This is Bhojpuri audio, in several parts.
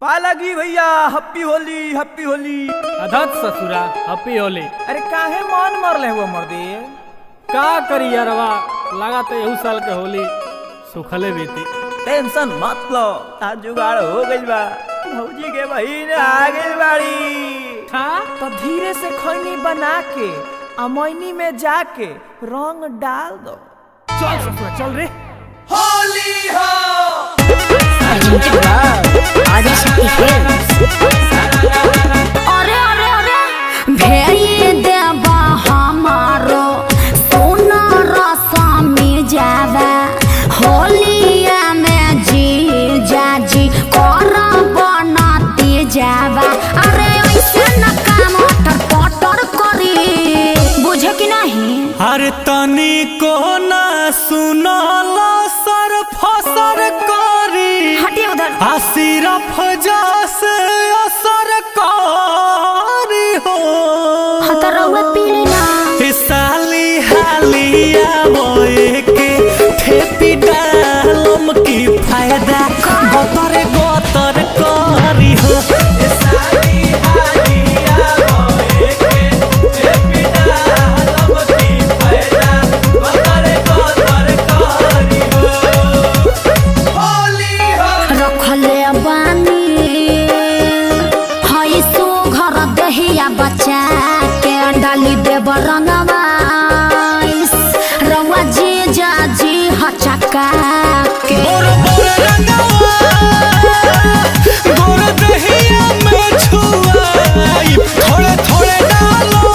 पालगी भैया हप्पी होली हप्पी होली। अधत ससुरा हपी होली। अरे काहे मान मरले हुआ मर्दे। का करी यारवा, लगा तो यहू साल के होली सुखले बीती। टेंशन मत लो, आज जुगाड़ हो गइल बा। भौजी के बहिन आ गइल बाड़ी। हाँ तो धीरे से खैनी बना के अमैनी में जाके रंग डाल दो। चल ससुरा चल रे। होली हो आदिशक्ति अरे अरे अरे भेई देवा हमारो सोना रसमी जावा होलिया में जी जाजी कर बनाती जावा। अरे ऐसे न काम पटर करी, बुझे कि नहीं? अरे तनी को ना सुनला सर फसर करी, हटिए उधर। सिर्फ जैसे असर करी हो। हतरौआ पीली ना साली हालिया बोए के ठेपी डालम की फायदा गोतर गोतर करी हो। साली हालिया बोए के ठेपी डालम की फायदा गोतर गोतर करी हो। होली हो रखले बानी हई सो घर दहिया बच्चा के डाली देव रंगवा रंगवा जी जाजी हचका के। गोर गोर रंगवा गोर दहिया में छुआई थोड़े थोड़े डालो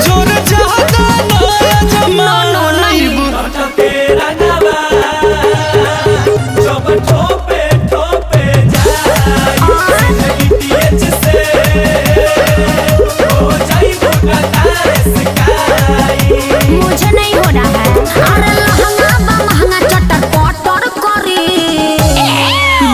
जोर ज्यादा नया जमाई के रंगवा जब ठोपे ठोपे जाई टीएच से हो जाई बुका स्काई। मुझे नहीं हो रहा है। अरे लहंगा बा महंगा चटर पटर करी,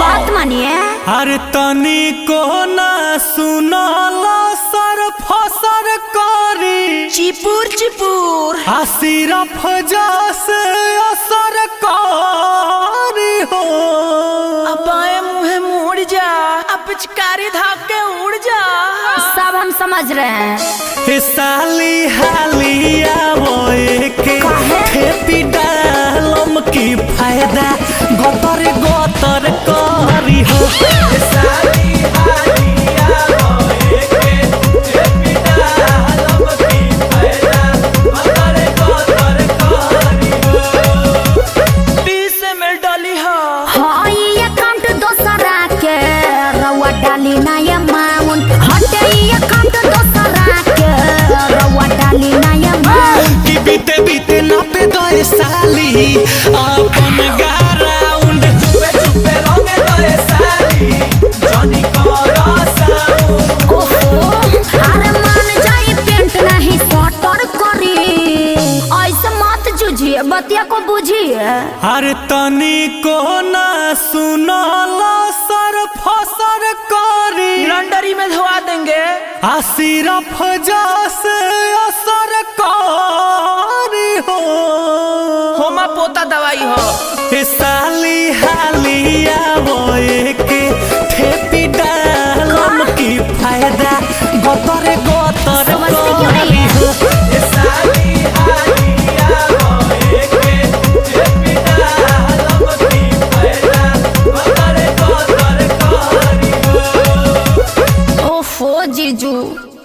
बात मानिए। हर तनी को ना सुनला सर फसर करी, चिपुर चिपुर सिर्फ जैसे असर करी हो। बाएं मुँहे मुड़ जा, अब पिचकारी धाके उड़ जा। सब हम समझ रहे हैं। साली हालिया बोए के ठेपी डालम की फायदा गोतर गोतर करी हो। साली हालिया बोए के ठेपी डालम की फायदा गोतर गोतर करी हो। 20 ml डाली हो। हाँ ये अकाउंट दोसरा के रवा डाली ना ये माउन हटे ये अकाउंट दोसरा के रवा डाली ना ये माउन। कि बीते बीते नापे दो साली अपन गाराउंड चुपे चुपे रंगे दो साली जॉनी करो साउंड। ओहो अरे मान जाई पेंट नहीं सटर करी, ऐसे मत जूझिए, बतिया को बुझिए। हर तनी को ना सुनला सर फसर करी, लंडरी में धोआ देंगे। सिर्फ जैसे असर करी हो। होमा पोता दवाई हो। साली हालिया बोए के ठेपी डालम की फायदा गोतर गोतर समझते क्यों नहीं करी है? हो। साली हालिया बोए के ठेपी डालम की फायदा गोतर गोतर करी हो। ओफो जीजू